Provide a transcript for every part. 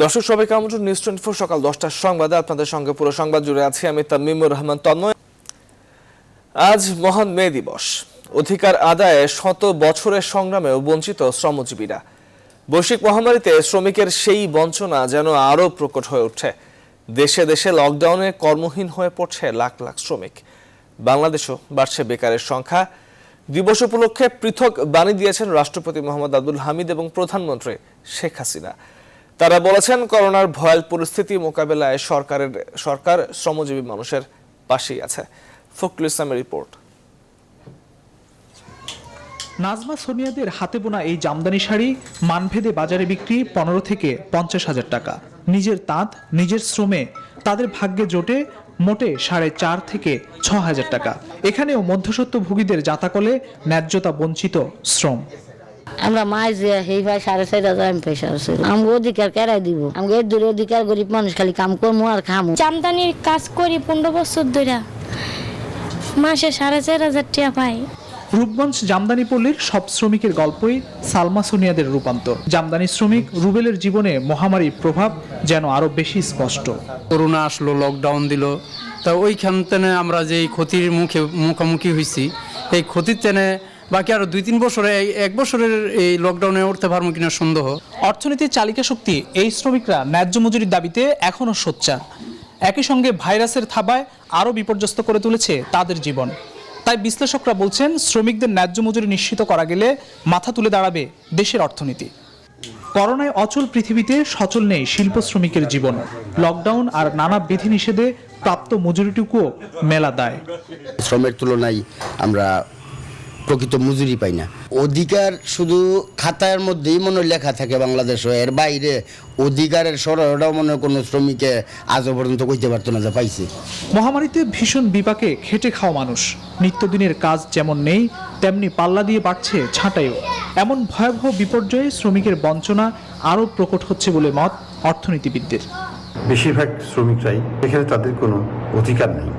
দর্শক সবাইকে আমন্ত্রণ নিউজ 24 সকাল 10টার সংবাদে আপনাদের সঙ্গে পুরো সংবাদ জুড়ে আছি আমি তামিমুর রহমান তন্ময়। আজ মহান মে দিবস। অধিকার আদায়ে শত বছরের সংগ্রামেও বঞ্চিত শ্রমজীবীরা। বৈশ্বিক মহামারীতে শ্রমিকের সেই বঞ্চনা যেন আরও প্রকট হয়ে উঠছে। দেশে দেশে লকডাউনে কর্মহীন হয়ে পড়ছে লাখ লাখ শ্রমিক। বাংলাদেশও বাড়ছে বেকারের সংখ্যা। দিবস উপলক্ষে পৃথক বাণী দিয়েছেন রাষ্ট্রপতি মোহাম্মদ আব্দুল হামিদ এবং প্রধানমন্ত্রী শেখ হাসিনা। তারা বলেছেন, করোনার ভয়াল পরিস্থিতি মোকাবেলায় সরকার শ্রমজীবী মানুষের পাশেই আছে। ফখরুল ইসলামের রিপোর্ট। নাজমা সোনিয়াদের হাতে বোনা এই জামদানি শাড়ি মানভেদে বাজারে বিক্রি 15 থেকে 50 হাজার টাকা। নিজের তাঁত নিজের শ্রমে তাদের ভাগ্যে জোটে মোটে 4.5 থেকে 6 হাজার টাকা। এখানেও মধ্যস্বত্বভোগীদের জাতাকলে ন্যায্যতা বঞ্চিত শ্রম। আমরা মাছ যে সেই ভাই 4.5 আমি পয়সা আছে আমি অধিকার কেরাই দিব। আমি এর দূরে অধিকার গরিব মানুষ খালি কাম করবো আর খামো। জামদানির কাজ করি 15 বছর ধরে, মাসে 4.5 টাকা পাই। রূপগঞ্জ জামদানি পল্লীর সব শ্রমিকের গল্পই সালমা সোনিয়াদের রূপান্তর। জামদানি শ্রমিক রুবেলের জীবনে মহামারীর প্রভাব যেন আরো বেশি স্পষ্ট। করোনা আসলো, লকডাউন দিল, তা ওইখান থেকে আমরা যে ক্ষতির মুখোমুখি হয়েছি, এই ক্ষতির টেনে বাকি আরো 2-3 বছরে, 1 বছরের এই লকডাউনে উঠতে পারবো কিনা সন্দেহ। অর্থনীতির চালিকা শক্তি এই শ্রমিকরা ন্যায্য মজুরির দাবিতে এখনো সোচ্চার। একই সঙ্গে ভাইরাসের থাবায় আরো বিপর্যস্ত করে তুলেছে তাদের জীবন। তাই বিশ্লেষকরা বলছেন, শ্রমিকদের ন্যায্য মজুরি নিশ্চিত করা গেলে মাথা তুলে দাঁড়াবে দেশের অর্থনীতি। করোনায় অচল পৃথিবীতে সচল নেই শিল্প শ্রমিকের জীবন। লকডাউন আর নানা বিধিনিষেধে প্রাপ্ত মজুরিটুকুও মেলা দায়। শ্রমের তুলনায় আমরা প্রকৃত মজুরি পাই না। অধিকার শুধু খাতার মধ্যেই মনে লেখা থাকে বাংলাদেশে, এর বাইরে অধিকারের সরটাও মনে কোনো শ্রমিকে আজও পর্যন্ত কইতে পারতো না যে পাইছে। মহামারীতে ভীষণ বিপাকে খেটে খাওয়া মানুষ। নিত্যদিনের কাজ যেমন নেই, তেমনি পাল্লা দিয়ে বাড়ছে ছাঁটাইও। এমন ভয়াবহ বিপর্যয়ে শ্রমিকের বঞ্চনা আরও প্রকট হচ্ছে বলে মত অর্থনীতিবিদদের। বেশিরভাগ শ্রমিকরাই এখানে তাদের কোনো অধিকার নেই।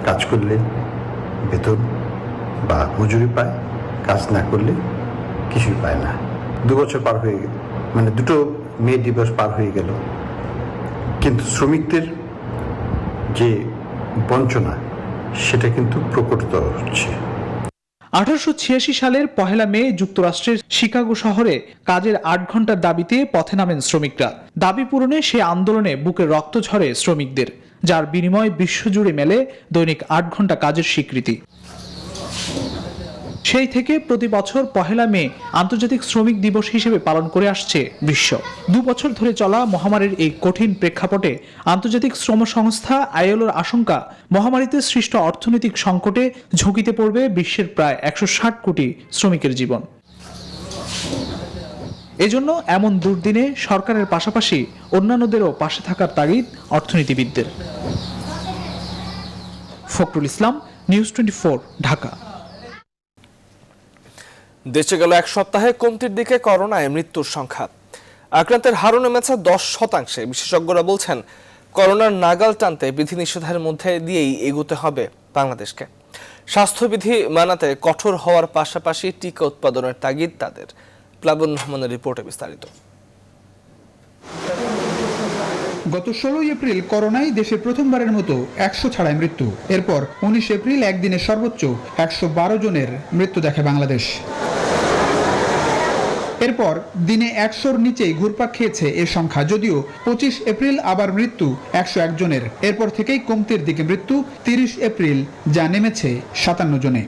কাজ করলে বেতন বা মজুরি পায়, কাজ না করলে কিছুই পায় না। 2 বছর পার হয়ে গেল, মানে 2 মে দিবস পার হয়ে গেল, কিন্তু শ্রমিকদের যে বঞ্চনা সেটা কিন্তু প্রকটিত হচ্ছে। 1886 সালের 1 মে যুক্তরাষ্ট্রের শিকাগো শহরে কাজের 8 ঘন্টার দাবিতে পথে নামেন শ্রমিকরা। দাবি পূরণে সে আন্দোলনে বুকে রক্ত ঝরে শ্রমিকদের, যার বিনিময়ে বিশ্বজুড়ে মেলে দৈনিক 8 ঘন্টা কাজের স্বীকৃতি। সেই থেকে প্রতি বছর 1 মে আন্তর্জাতিক শ্রমিক দিবস হিসেবে পালন করে আসছে বিশ্ব। 2 বছর ধরে চলা মহামারীর এই কঠিন প্রেক্ষাপটে আন্তর্জাতিক শ্রম সংস্থা আইএলওর আশঙ্কা, মহামারীতে সৃষ্ট অর্থনৈতিক সংকটে ঝুঁকিতে পড়বে বিশ্বের প্রায় 160 কোটি শ্রমিকের জীবন। এজন্য এমন দুর্দিনে সরকারের পাশাপাশি অন্যান্যদেরও পাশে থাকার তাগিদ অর্থনীতিবিদদের। ফখরুল ইসলাম, নিউজ 24, ঢাকা। দেশে গেল 1 সপ্তাহে কমতির দিকে করোনায় মৃত্যুর সংখ্যা। আক্রান্তের হারও নেমেছে 10%। বিশেষজ্ঞরা বলছেন, করোনার নাগাল টানতে বিধিনিষেধের মধ্যে দিয়েই এগোতে হবে বাংলাদেশকে। স্বাস্থ্যবিধি মানাতে কঠোর হওয়ার পাশাপাশি টিকা উৎপাদনের তাগিদ তাদের। প্লাবন রহমানের রিপোর্টে বিস্তারিত। গত 16 এপ্রিল করোনায় দেশে প্রথমবারের মতো 100 ছাড়ায় মৃত্যু। এরপর 19 এপ্রিল একদিনে সর্বোচ্চ 112 জনের মৃত্যু দেখে বাংলাদেশ। এরপর দিনে 100-র নিচেই ঘুরপাক খেয়েছে এর সংখ্যা, যদিও 25 এপ্রিল আবার মৃত্যু 101 জনের। এরপর থেকেই কমতির দিকে মৃত্যু 30 এপ্রিল, যা নেমেছে 57 জনে।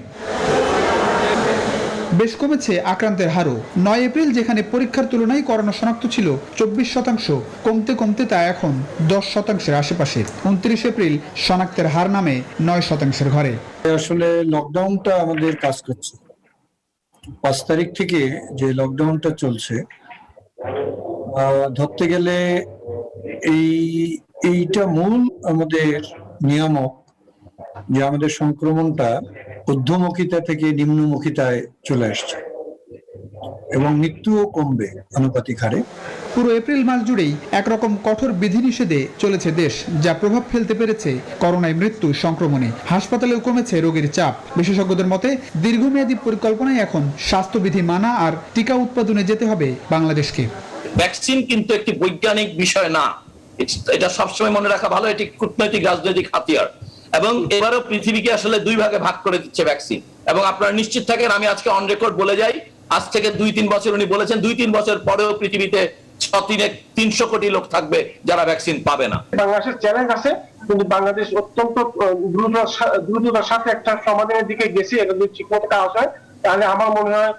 বেশ কমেছে আক্রান্তের হারও। 9 এপ্রিল যেখানে পরীক্ষার তুলনায় করোনা শনাক্ত ছিল 24%, কমতে কমতে তা এখন 10%-এর আশেপাশে। 29 এপ্রিল শনাক্তের হার নামে 9%-এর ঘরে। আসলে লকডাউনটা আমাদের কাজ করছে। 5 তারিখ থেকে যে লকডাউনটা চলছে, ধরতে গেলে এইটা মূল আমাদের নিয়ামক যে আমাদের সংক্রমণটা ঊর্ধ্বমুখিতা থেকে নিম্নমুখিতায় চলে আসছে এবং মৃত্যুও কমবে আনুপাতিক হারে। পুরো এপ্রিল মাস জুড়েই একরকম কঠোর বিধিনিষেধে চলেছে দেশ, যা প্রভাব ফেলতে পেরেছে করোনায় মৃত্যু সংক্রমণে। হাসপাতালেও কমেছে রোগীর চাপ। বিশেষজ্ঞদের মতে দীর্ঘমেয়াদী পরিকল্পনায় এখন স্বাস্থ্যবিধি মানা আর টিকা উৎপাদনে যেতে হবে বাংলাদেশকে। ভ্যাকসিন কিন্তু একটি বৈজ্ঞানিক বিষয় না, এটা সবসময় মনে রাখা ভালো, এটি কূটনৈতিক রাজনৈতিক হাতিয়ার। এবং এবারও পৃথিবীকে আসলে দুই ভাগে ভাগ করে দিচ্ছে ভ্যাকসিন। এবং আপনারা নিশ্চিত থাকেন, আমি আজকে অন রেকর্ড বলে যাই, আজ থেকে 2-3 বছর উনি বলেছেন 2-3 বছর পরেও পৃথিবীতে 300 কোটি লোক থাকবে যারা ভ্যাকসিন পাবে না। বাংলাদেশের চ্যালেঞ্জ আছে, কিন্তু বাংলাদেশ অত্যন্ত দ্রুততার সাথে একটা সমাধানের দিকে গেছে। এটা যদি ঠিক মতো কাজ হয় তাহলে আমার মনে হয়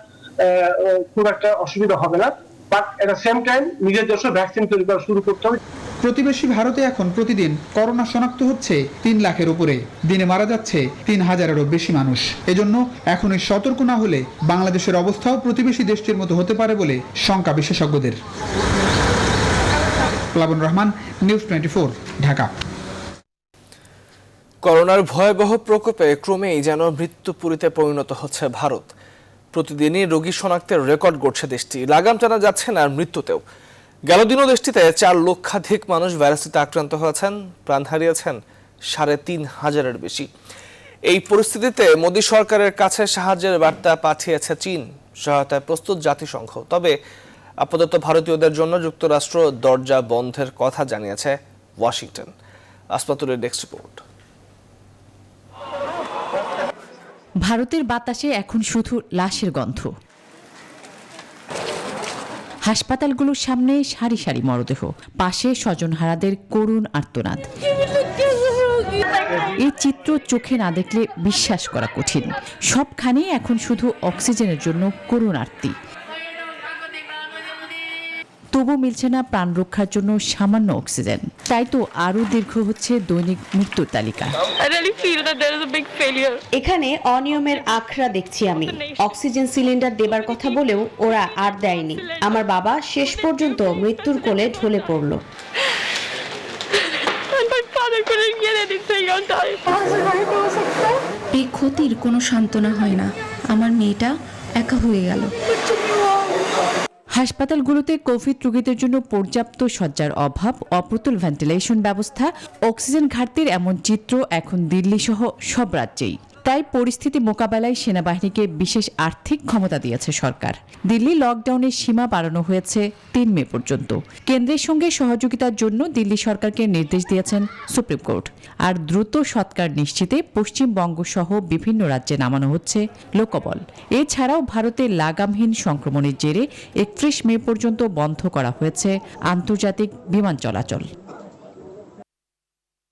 খুব একটা অসুবিধা হবে না। But at the same time নিজের দেশে ভ্যাকসিন তৈরি করা শুরু করতে হবে। প্রতিবেশী ভারতে এখন প্রতিদিন করোনা শনাক্ত হচ্ছে 3 লাখের উপরে, দিনে মারা যাচ্ছে 3000-এরও বেশি মানুষ। এজন্য এখনই সতর্ক না হলে বাংলাদেশের অবস্থাও প্রতিবেশী দেশটির মতো হতে পারে বলে শঙ্কা বিশেষজ্ঞদের। প্লাবন রহমান, নিউজ 24, ঢাকা। করোনার ভয়াবহ প্রকোপে ক্রমেই যেন মৃত্যুপুরীতে পরিণত হচ্ছে ভারত। প্রতিদিনই রোগী শনাক্তের রেকর্ড গড়ছে দেশটি, লাগাম টানা যাচ্ছে না মৃত্যুতেও। গেল দিনও দেশটিতে 4 লক্ষাধিক মানুষ ভাইরাসটিতে আক্রান্ত হয়েছেন, প্রাণ হারিয়েছেন 3500-এর বেশি। এই পরিস্থিতিতে মোদী সরকারের কাছে সাহায্যের বার্তা পাঠিয়েছে চীন, সহায়তায় প্রস্তুত জাতিসংঘ। তবে আপাতত ভারতীয়দের জন্য যুক্তরাষ্ট্র দরজা বন্ধের কথা জানিয়েছে ওয়াশিংটন। আসপাতুলের desk report. ভারতের বাতাসে এখন শুধু লাশের গন্ধ। হাসপাতালগুলোর সামনে সারি সারি মরদেহ, পাশে স্বজনহারাদের করুণ আর্তনাদ। এই চিত্র চোখে না দেখলে বিশ্বাস করা কঠিন। সবখানে এখন শুধু অক্সিজেনের জন্য করুণ আরতি। তবু মিলছে না প্রাণ রক্ষার জন্য সামান্য অক্সিজেন। তাই তো আরও দীর্ঘ হচ্ছে দৈনিক মৃত্যুর তালিকা। এখানে অনিয়মের আখড়া দেখছি আমি। অক্সিজেন সিলিন্ডার দেবার কথা বলেও ওরা আর দেয়নি। আমার বাবা শেষ পর্যন্ত মৃত্যুর কোলে ঢলে পড়ল। এই ক্ষতির কোনো সান্ত্বনা হয় না। আমার মেয়েটা একা হয়ে গেল। হাসপাতালগুলোতে কোভিড রোগীদের জন্য পর্যাপ্ত শয্যার অভাব, অপ্রতুল ভেন্টিলেশন ব্যবস্থা, অক্সিজেন ঘাটতির এমন চিত্র এখন দিল্লি সহ সব রাজ্যেই। তাই পরিস্থিতি মোকাবেলায় সেনাবাহিনীকে বিশেষ আর্থিক ক্ষমতা দিয়েছে সরকার। দিল্লি লকডাউনের সীমা বাড়ানো হয়েছে 3 মে পর্যন্ত। কেন্দ্রের সঙ্গে সহযোগিতার জন্য দিল্লি সরকারকে নির্দেশ দিয়েছেন সুপ্রিম কোর্ট। আর দ্রুত সৎকার নিশ্চিতে পশ্চিমবঙ্গ সহ বিভিন্ন রাজ্যে নামানো হচ্ছে লোকবল। এছাড়াও ভারতের লাগামহীন সংক্রমণের জেরে 31 মে পর্যন্ত বন্ধ করা হয়েছে আন্তর্জাতিক বিমান চলাচল।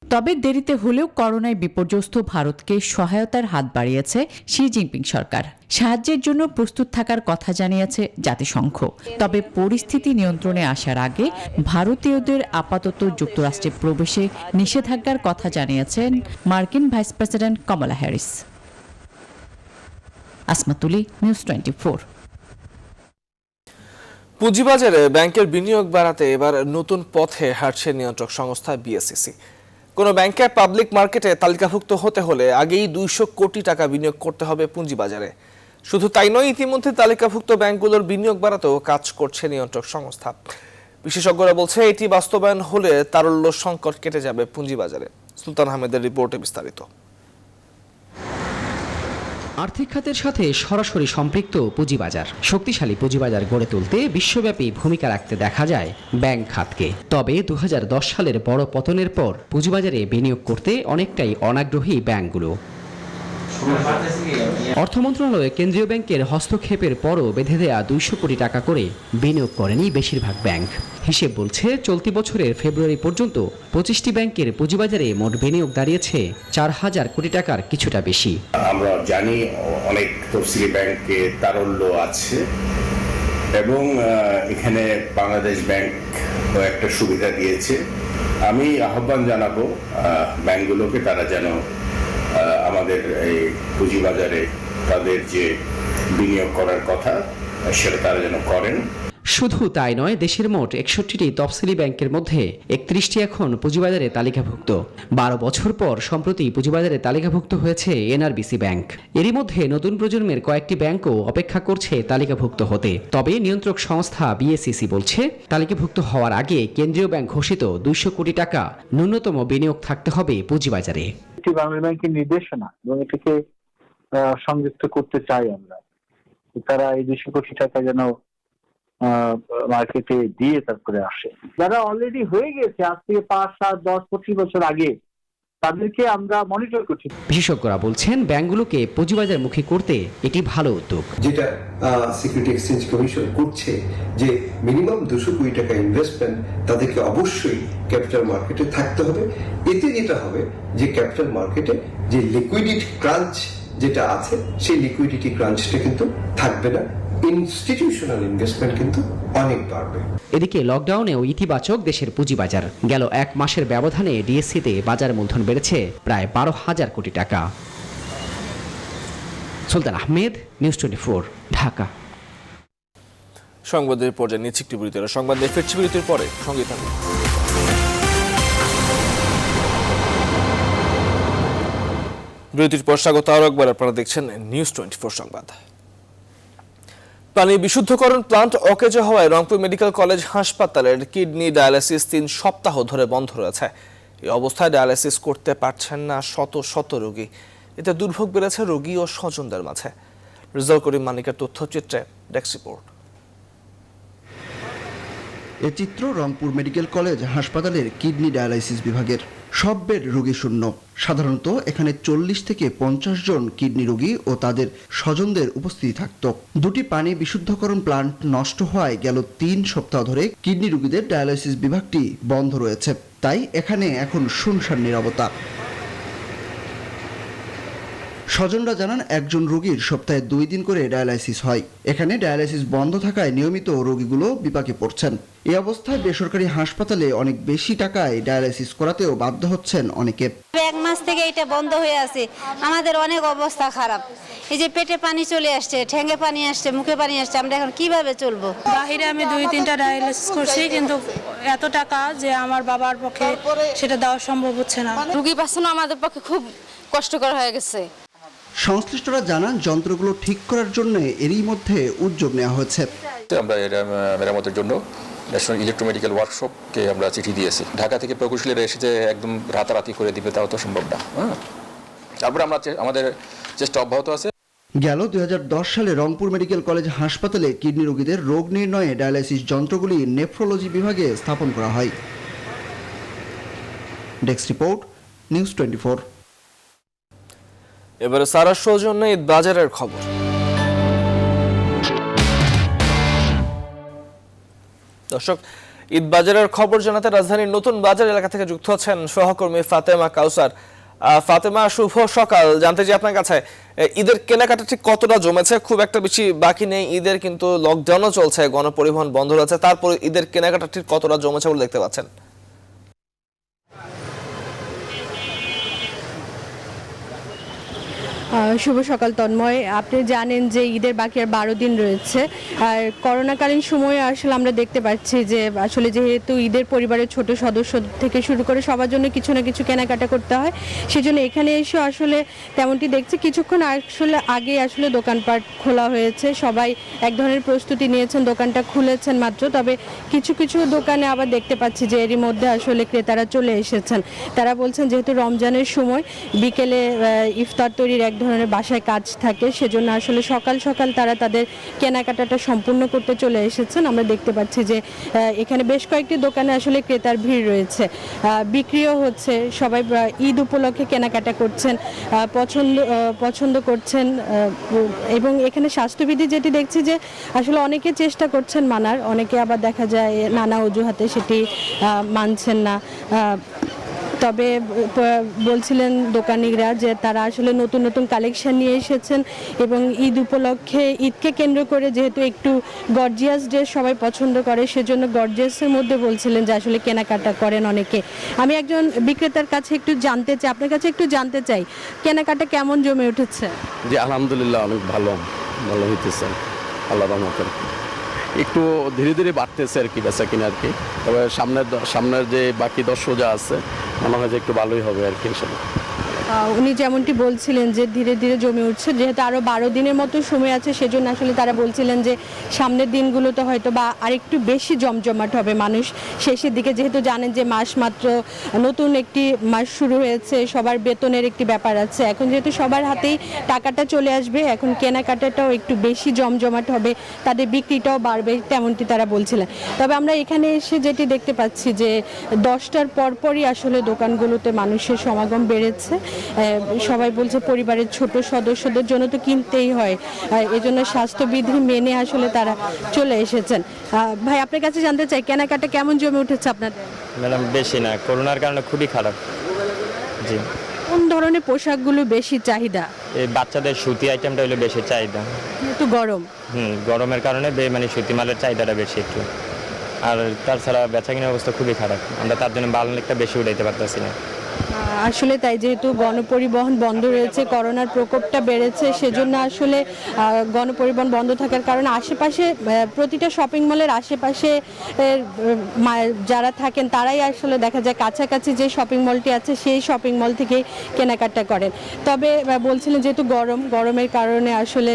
তবে দেরিতে হলেও করোনায় বিপর্যস্ত ভারতকে সহায়তার হাত বাড়িয়েছে শি জিনপিং সরকার। সাহায্যের জন্য প্রস্তুত থাকার কথা জানিয়েছে জাতিসংঘ। তবে পরিস্থিতি নিয়ন্ত্রণে আসার আগে ভারতীয়দের আপাতত যুক্তরাষ্ট্রে প্রবেশে নিষেধাজ্ঞার কথা জানিয়েছেন মার্কিন ভাইস প্রেসিডেন্ট কমলা হ্যারিস। আসমাতুলি, নিউজ 24। পুঁজিবাজারে ব্যাংকের বিনিয়োগ বাড়াতে এবার নতুন পথে হাঁটছে নিয়ন্ত্রক সংস্থা বিএসইসি। কোনো ব্যাংকে পাবলিক মার্কেটে তালিকাভুক্ত হতে হলে আগেই 200 কোটি টাকা বিনিয়োগ করতে হবে পুঁজিবাজারে। শুধু তাই নয়, ইতিমধ্যে তালিকাভুক্ত ব্যাংকগুলোর বিনিয়োগ বাড়াতেও কাজ করছে নিয়ন্ত্রক সংস্থা। বিশেষজ্ঞরা বলছে এটি বাস্তবায়ন হলে তারল্য সংকট কেটে যাবে পুঁজিবাজারে। সুলতান আহমেদের রিপোর্টে বিস্তারিত। আর্থিক খাতের সাথে সরাসরি সম্পৃক্ত পুঁজিবাজার। শক্তিশালী পুঁজিবাজার গড়ে তুলতে বিশ্বব্যাপী ভূমিকা রাখতে দেখা যায় ব্যাংক খাতকে। তবে 2010 সালের বড় পতনের পর পুঁজিবাজারে বিনিয়োগ করতে অনেকটাই অনাগ্রহী ব্যাংকগুলো। অর্থ মন্ত্রণালয়ে কেন্দ্রীয় ব্যাংকের হস্তক্ষেপের পরও বেঁধে দেয়া 200 কোটি টাকা করে বিনিয়োগ করেনি বেশিরভাগ ব্যাংক। হিসেব বলছে চলতি বছরের ফেব্রুয়ারি পর্যন্ত 25টি ব্যাংকের পুঁজিবাজারে মোট বিনিয়োগ দাঁড়িয়েছে 4000 কোটি টাকার কিছুটা বেশি। আমরা জানি অনেক তফসিলি ব্যাংকে তারল্য আছে এবং এখানে বাংলাদেশ ব্যাংক একটা সুবিধা দিয়েছে। আমি আহ্বান জানাবো ব্যাংকগুলোকে তারা যেন আমাদের এই পুঁজিবাজারে তাদের যে বিনিয়োগ করার কথা সেটা তারা যেন করেন। শুধু তাই নয়, দেশের মোট 61টি তফসিলি ব্যাংকের মধ্যে 31টি এখন পুঁজিবাজারে তালিকাভুক্ত। 12 বছর পর সম্প্রতি পুঁজিবাজারে তালিকাভুক্ত হয়েছে এনআরবিসি ব্যাংক। এরই মধ্যে নতুন প্রজন্মের কয়েকটি ব্যাংকও অপেক্ষা করছে তালিকাভুক্ত হতে। তবে নিয়ন্ত্রক সংস্থা বিএসইসি বলছে তালিকাভুক্ত হওয়ার আগে কেন্দ্রীয় ব্যাংক ঘোষিত 200 কোটি টাকা ন্যূনতম বিনিয়োগ থাকতে হবে পুঁজিবাজারে। বাংলা ব্যাংকের নির্দেশনা এবং এটাকে সংযুক্ত করতে চাই আমরা। তারা এই 200 কোটি টাকা যেন মার্কেটে দিয়ে তারপরে আসে। যারা অলরেডি হয়ে গেছে আজ থেকে 5, 7, 10, 25 বছর আগে, তাদেরকে আমরা মনিটর করছি। বিশেষজ্ঞরা বলছেন ব্যাংকগুলোকে পুঁজিবাজারমুখী করতে এটি ভালো উদ্যোগ। যেটা সিকিউরিটি এক্সচেঞ্জ কমিশন করছে যে মিনিমাম 200 কোটি টাকা ইনভেস্টমেন্ট তাদেরকে অবশ্যই ক্যাপিটাল মার্কেটে থাকতে হবে। এতে যেটা হবে যে ক্যাপিটাল মার্কেটে যে লিকুইডিটি ক্রাঞ্চ যেটা আছে সেই লিকুইডিটি ক্রাঞ্চটা কিন্তু থাকবে না, ইনস্টিটিউশনাল ইনভেস্টমেন্ট কিন্তু অনেক বাড়বে। এদিকে লকডাউনেও ইতিবাচক দেশের পুঁজিবাজার। গেল 1 মাসের ব্যবধানে ডিএসসিতে বাজার মূলধন বেড়েছে প্রায় 12,000 কোটি টাকা। সুলতান আহমেদ, নিউজ 24, ঢাকা। সংবাদের পর্যায়ে নিচ্ছে একটি বিরতি। সংবাদ নিয়ে ফিরছি বিরতির পরে, সঙ্গে থাকুন। বিরতির পর স্বাগত আরো একবার, আপনারা দেখছেন নিউজ 24 সংবাদ। পানি বিশুদ্ধকরণ প্লান্ট অকেজো হওয়ায় রংপুর মেডিকেল কলেজ হাসপাতালের কিডনি ডায়ালিসিস 3 সপ্তাহ ধরে বন্ধ রয়েছে। এই অবস্থায় ডায়ালিসিস করতে পারছেন না শত শত রোগী। এতে দুর্ভোগ বেড়েছে রোগী ও স্বজনদের মাঝে। রিজাল করিম মানিকের তথ্যচিত্রে ডেস্ক রিপোর্ট। এ চিত্র রংপুর মেডিকেল কলেজ হাসপাতালের কিডনি ডায়ালাইসিস বিভাগের। সব বেড রোগী শূন্য। সাধারণত এখানে 40 থেকে 50 জন কিডনি রোগী ও তাদের স্বজনদের উপস্থিতি থাকত। 2টি পানি বিশুদ্ধকরণ প্লান্ট নষ্ট হওয়ায় গেল 3 সপ্তাহ ধরে কিডনি রোগীদের ডায়ালাইসিস বিভাগটি বন্ধ রয়েছে। তাই এখানে এখন শুনশান নীরবতা। স্বজনরা জানান একজন রোগীর সপ্তাহে 2 দিন করে ডায়ালাইসিস হয়। এখানে ডায়ালাইসিস বন্ধ থাকায় নিয়মিত রোগীগুলো বিপাকে পড়ছেন। এই অবস্থায় বেসরকারি হাসপাতালে অনেক বেশি টাকায় ডায়ালাইসিস করাতেও বাধ্য হচ্ছেন অনেকে। 1 মাস থেকে এটা বন্ধ হয়ে আছে, আমাদের অনেক অবস্থা খারাপ। এই যে পেটে পানি চলে আসছে, ঠ্যাঙ্গে পানি আসছে, মুখে পানি আসছে, আমরা এখন কিভাবে চলবো? বাহিরে আমি 2-3টা ডায়ালিসিস করছি, কিন্তু এত টাকা যে আমার বাবার পক্ষে সেটা দেওয়া সম্ভব হচ্ছে না। রোগী বাঁচানো আমাদের পক্ষে খুব কষ্টকর হয়ে গেছে। সংশ্লিষ্টরা জানান যন্ত্রগুলো ঠিক করার জন্য এরই মধ্যে উদ্যোগ নেওয়া হয়েছে। আমরা এটা মেরামতের জন্য ন্যাশনাল ইলেকট্রোমেডিক্যাল ওয়ার্কশপকে আমরা চিঠি দিয়েছি। ঢাকা থেকে প্রকৌশলীরা এসে যে একদম রাতারাতি করে দিবে তাও তো সম্ভব না। তারপরে আমরা আমাদের চেষ্টা অব্যাহত আছে। গেল 2010 সালে রংপুর মেডিকেল কলেজ হাসপাতালে কিডনি রোগীদের রোগ নির্ণয়ে ডায়ালাইসিস যন্ত্রগুলি নেফ্রোলজি বিভাগে স্থাপন করা হয়। Desk report, news 24। এবারে সারা সৌজন্যে ঈদ বাজারের খবর। দর্শক, ঈদ বাজারের খবর জানাতে রাজধানীর নতুন বাজার এলাকা থেকে যুক্ত হচ্ছেন সহকর্মী ফাতেমা কাউসার। ফাতেমা, শুভ সকাল। জানতে চাই আপনার কাছে ঈদের কেনাকাটা ঠিক কতটা জমেছে? খুব একটা বেশি বাকি নেই ঈদের, কিন্তু লকডাউনও চলছে, গণপরিবহন বন্ধ রয়েছে, তারপর ঈদের কেনাকাটা ঠিক কতটা জমেছে বলে দেখতে পাচ্ছেন? শুভ সকাল তন্ময়। আপনি জানেন যে ঈদের বাকি আর 12 দিন রয়েছে। আর করোনাকালীন সময়ে আসলে আমরা দেখতে পাচ্ছি যে আসলে যেহেতু ঈদের পরিবারের ছোট সদস্য থেকে শুরু করে সবার জন্য কিছু না কিছু কেনাকাটা করতে হয়, সেজন্য এখানে এসে আসলে তেমনটি দেখছি। কিছুক্ষণ আসলে আগে আসলে দোকানপাট খোলা হয়েছে, সবাই এক ধরনের প্রস্তুতি নিয়েছেন, দোকানটা খুলেছেন মাত্র। তবে কিছু কিছু দোকানে আবার দেখতে পাচ্ছি যে এরই মধ্যে আসলে ক্রেতারা চলে এসেছেন। তারা বলছেন যেহেতু রমজানের সময় বিকেলে ইফতার তৈরির এক ধরনের বাসায় কাজ থাকে, সেজন্য আসলে সকাল সকাল তারা তাদের কেনাকাটাটা সম্পূর্ণ করতে চলে এসেছেন। আমরা দেখতে পাচ্ছি যে এখানে বেশ কয়েকটি দোকানে আসলে ক্রেতার ভিড় রয়েছে, বিক্রিও হচ্ছে। সবাই ঈদ উপলক্ষে কেনাকাটা করছেন, পছন্দ করছেন। এবং এখানে স্বাস্থ্যবিধি যেটি দেখছি যে আসলে অনেকে চেষ্টা করছেন মানার, অনেকে আবার দেখা যায় নানা অজুহাতে সেটি মানছেন না। তবে বলছিলেন দোকানিরা যে তারা আসলে নতুন নতুন কালেকশন নিয়ে এসেছেন এবং ঈদ উপলক্ষে, ঈদকে কেন্দ্র করে যেহেতু একটু গর্জিয়াস ড্রেস সবাই পছন্দ করে, সেজন্য গর্জিয়াসের মধ্যে বলছিলেন যে আসলে কেনাকাটা করেন অনেকে। আমি একজন বিক্রেতার কাছে একটু জানতে চাই, আপনার কাছে একটু জানতে চাই কেনাকাটা কেমন জমে উঠেছে? জি আলহামদুলিল্লাহ, অনেক ভালো হইতেছে আল্লাহর রহমতে। একটু ধীরে ধীরে বাড়তেছে আর কি বেচা কিনা আর কি। তবে সামনের যে বাকি 10 রোজা আছে মনে হয় যে একটু ভালোই হবে আর কি ইনশাআল্লাহ। উনি যেমনটি বলছিলেন যে ধীরে ধীরে জমে উঠছে, যেহেতু আরও 12 দিনের মতো সময় আছে, সেজন্য আসলে তারা বলছিলেন যে সামনের দিনগুলোতে হয়তো বা আরেকটু বেশি জমজমাট হবে মানুষ শেষের দিকে, যেহেতু জানেন যে মাস মাত্র নতুন একটি মাস শুরু হয়েছে, সবার বেতনের একটি ব্যাপার আছে, এখন যেহেতু সবার হাতেই টাকাটা চলে আসবে, এখন কেনাকাটাটাও একটু বেশি জমজমাট হবে, তাদের বিক্রিটাও বাড়বে, তেমনটি তারা বলছিলেন। তবে আমরা এখানে এসে যেটি দেখতে পাচ্ছি যে 10টার পরপরই আসলে দোকানগুলোতে মানুষের সমাগম বেড়েছে। সবাই বলছে পরিবারের ছোট সদস্যদের জন্য তো কিনতেই হয়, এজন্য স্বাস্থ্যবিধি মেনে আসলে তারা চলে এসেছেন। ভাই, আপনার কাছে জানতে চাই কেনাকাটা কেমন জমে উঠেছে আপনার? ম্যাডাম বেশি না, করোনার কারণে খুবই খারাপ। জি। কোন ধরনের পোশাকগুলো বেশি চাহিদা? এই বাচ্চাদের সুতি আইটেমটা হলো বেশি চাহিদা, একটু গরম। গরমের কারণে মানে সুতি মালের চাহিদাটা বেশি একটু। আর তাছাড়া বেচাকেনার অবস্থা খুবই খারাপ, আমরা তার জন্য বালনেকটা বেশি উঠাইতে পারতেছি না। আসলে তাই, যেহেতু গণপরিবহন বন্ধ রয়েছে, করোনার প্রকোপটা বেড়েছে, সেজন্য আসলে গণপরিবহন বন্ধ থাকার কারণে আশেপাশে প্রতিটা শপিং মলের আশেপাশে যারা থাকেন তারাই আসলে দেখা যায় কাছাকাছি যে শপিং মলটি আছে সেই শপিং মল থেকেই কেনাকাটা করেন। তবে বলছিলেন যেহেতু গরমের কারণে আসলে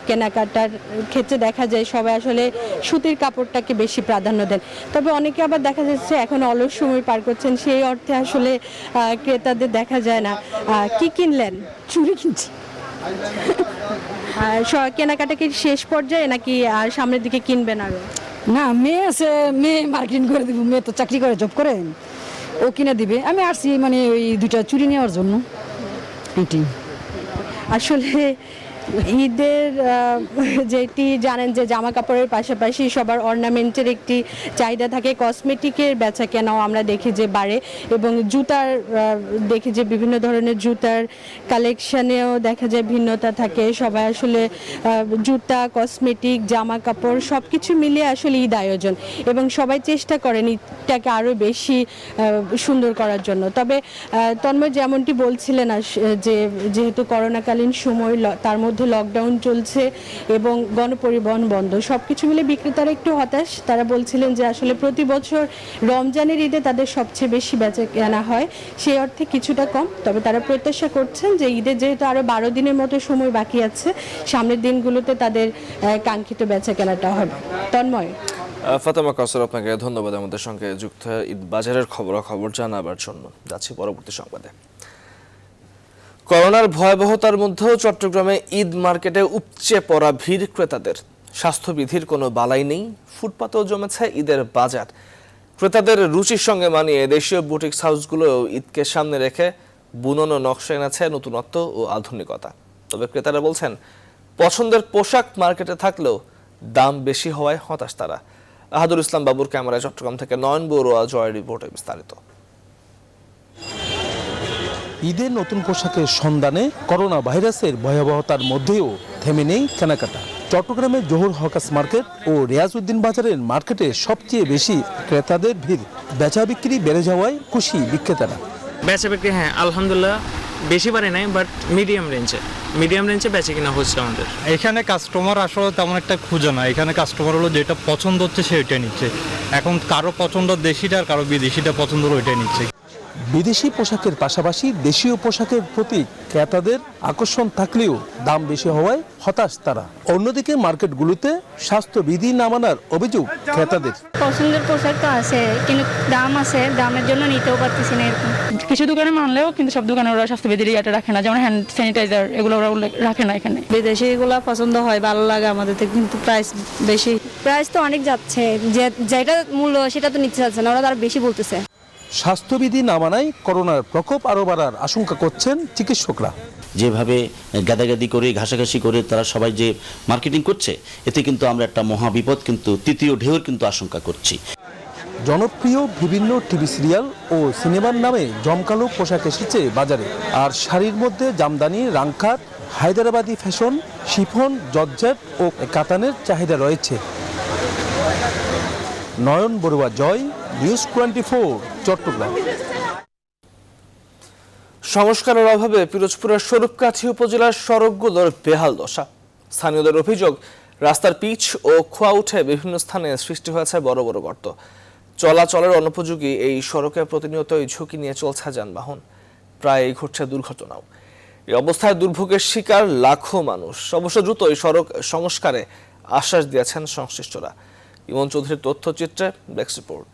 কেনাকাটার ক্ষেত্রে দেখা যায় সবাই আসলে সুতির কাপড়টাকে বেশি প্রাধান্য দেন। তবে অনেকে আবার দেখা যাচ্ছে এখন অলস সময় পার করছেন, সেই অর্থে আসলে ক্রেতাদের দেখা যায় না। কি কিনলেন? চুড়ি কিনছি। কেনাকাটা কি শেষ পর্যায়ে নাকি সামনের দিকে কিনবেন আরো? না, মেয়ে আছে, মেয়ে মার্কেটিং করে দিব, মেয়ে তো চাকরি করে, জব করে, ও কিনে দিবে। আমি আসছি মানে ওই 2টা চুড়ি নেওয়ার জন্য। আসলে ঈদের যেটি জানেন যে জামা কাপড়ের পাশাপাশি সবার অর্নামেন্টের একটি চাহিদা থাকে, কসমেটিকের বেচা কেনাও আমরা দেখি যে বাড়ে, এবং জুতার দেখি যে বিভিন্ন ধরনের জুতার কালেকশানেও দেখা যায় ভিন্নতা থাকে। সবাই আসলে জুতা, কসমেটিক, জামা কাপড় সব কিছু মিলিয়ে আসলে ঈদ আয়োজন, এবং সবাই চেষ্টা করেন ঈদটাকে আরও বেশি সুন্দর করার জন্য। তবে তন্ময় যেমনটি বলছিলেন যে যেহেতু করোনাকালীন সময়, তার মধ্যে লকডাউন চলছে এবং গণপরিবহন বন্ধ, সবকিছু মিলে বিক্রেতারা একটু হতাশ। তারা বলছিলেন যে আসলে প্রতি বছর রমজানের ঈদে তাদের সবচেয়ে বেশি বেচা কেনা হয়, সেই অর্থে কিছুটা কম। তবে তারা প্রত্যাশা করছেন যে ঈদের যেহেতু আরো 12 দিনের মতো সময় বাকি আছে, সামনের দিনগুলোতে তাদের কাঙ্ক্ষিত বেচা কেনাটা হবে। তন্ময়। ফাতেমা কাউসার, আপনাকে ধন্যবাদ আমাদের সঙ্গে যুক্ত হয়ে ঈদ বাজারের খবর জানাবার জন্য। যাচ্ছি পরবর্তী সংবাদে। করোনার ভয়াবহতার মধ্যেও চট্টগ্রামে ঈদ মার্কেটে উপচে পড়া ভিড় ক্রেতাদের। স্বাস্থ্যবিধির কোনো বালাই নেই, ফুটপাতেও জমেছে ঈদের বাজার। ক্রেতাদের রুচির সঙ্গে মানিয়ে দেশীয় বুটিক্স হাউসগুলো ঈদকে সামনে রেখে বুনন ও নকশা এনেছে নতুনত্ব ও আধুনিকতা। তবে ক্রেতারা বলছেন পছন্দের পোশাক মার্কেটে থাকলেও দাম বেশি হওয়ায় হতাশ তারা। আহাদুল ইসলাম বাবুর ক্যামেরায় চট্টগ্রাম থেকে নয়ন বড়ুয়া জয় রিপোর্টে বিস্তারিত। ঈদের নতুন পোশাকের সন্ধানে করোনা ভাইরাসের ভয়াবহতার মধ্যেও থেমে নেই কেনাকাটা। চট্টগ্রামের জহুর হকাস মার্কেট ও রিয়াজউদ্দিন বাজারের মার্কেটে সবচেয়ে বেশি ক্রেতাদের ভিড়। বেচা বিক্রি বেড়ে যাওয়ায় খুশি বিক্রেতারা। বেচা বিক্রি হ্যাঁ আলহামদুলিল্লাহ বেশি বাড়ে নাই, বাট মিডিয়াম রেঞ্জে বেচে কিনা হচ্ছে আমাদের। এখানে কাস্টমার আসলে তেমন একটা খুঁজে না, এখানে কাস্টমার হলো যেটা পছন্দ হচ্ছে সেটাই নিচ্ছে। এখন কারো পছন্দ দেশিটা আর কারো বিদেশিটা পছন্দ হলো ওইটাই নিচ্ছে। বিদেশি পোশাকের পাশাপাশি দেশীয় পোশাকের প্রতি ক্রেতাদের আকর্ষণ থাকলেও দাম বেশি হওয়ায় হতাশ তারা। অন্যদিকে মার্কেটগুলোতে স্বাস্থ্যবিধি না মানার অভিযোগ ক্রেতাদের। পছন্দের পোশাক তো আছে, কিন্তু দাম আছে, দামের জন্য নিতেও পারতেছি না। এরকম কিছু দোকানে মানলেও কিন্তু সব দোকানে ওরা স্বাস্থ্যবিধির ইয়েটা রাখে না, যেমন হ্যান্ড স্যানিটাইজার এগুলো ওরা রাখে না এখানে। বিদেশি এগুলো পছন্দ হয়, ভালো লাগে আমাদের, কিন্তু প্রাইস বেশি। প্রাইস তো অনেক যাচ্ছে, যেটা মূল্য সেটা তো নিতে চাচ্ছে না, ওরা তারা বেশি বলতেছে। স্বাস্থ্যবিধি না মানায় করোনার প্রকোপ আরও বাড়ার আশঙ্কা করছেন চিকিৎসকরা। যেভাবে গাদাগাদি করে ঘাসাঘাসি করে তারা সবাই যে মার্কেটিং করছে, এতে কিন্তু আমরা একটা মহাবিপদ, কিন্তু তৃতীয় ঢেউয়ের কিন্তু আশঙ্কা করছি। জনপ্রিয় বিভিন্ন টিভি সিরিয়াল ও সিনেমার নামে জমকালো পোশাক এসেছে বাজারে। আর শাড়ির মধ্যে জামদানি, রাংখাট, হায়দ্রাবাদি ফ্যাশন, শিফন, জর্জেট ও কাতানের চাহিদা রয়েছে। নয়ন বড়ুয়া জয়, নিউজ 24, চট্টগ্রাম। সংস্কারের অভাবে পিরোজপুরের স্বরূপকাঠি উপজেলার সড়কগুলোর বেহাল দশা। স্থানীয়দের অভিযোগ, রাস্তার পিচ ও খোয়া উঠে বিভিন্ন স্থানে সৃষ্টি হয়েছে বড় বড় গর্ত। চলাচলের অনুপযোগী এই সড়কে প্রতিনিয়তই ঝুঁকি নিয়ে চলছে যানবাহন। প্রায়ই ঘটছে দুর্ঘটনাও। এই অবস্থায় দুর্ভোগের শিকার লাখো মানুষ। অবশ্য দ্রুতই সড়ক সংস্কারে আশ্বাস দিয়েছেন সংশ্লিষ্টরা। ইমন চৌধুরীর তথ্যচিত্রে ডেস্ক রিপোর্ট।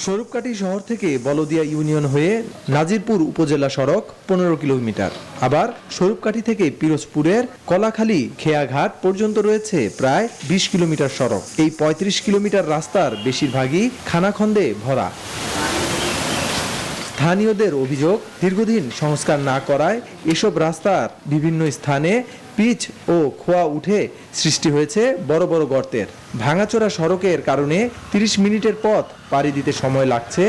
স্বরূপকাঠি শহর থেকে বলদিয়া ইউনিয়ন হয়ে নাজিরপুর উপজেলা সড়ক 15 কিলোমিটার। আবার স্বরূপকাঠি থেকে পিরোজপুরের কলাখালী খেয়াঘাট পর্যন্ত রয়েছে প্রায় 20 কিলোমিটার সড়ক। এই 35 কিলোমিটার রাস্তার বেশিরভাগই খানাখন্দে ভরা। স্থানীয়দের অভিযোগ, দীর্ঘদিন সংস্কার না করায় এসব রাস্তার বিভিন্ন স্থানে পিচ ও খোয়া উঠে সৃষ্টি হয়েছে বড় বড় গর্তের। ভাঙাচোরা সড়কের কারণে 30 মিনিটের পথ পাড়ি দিতে সময় লাগছে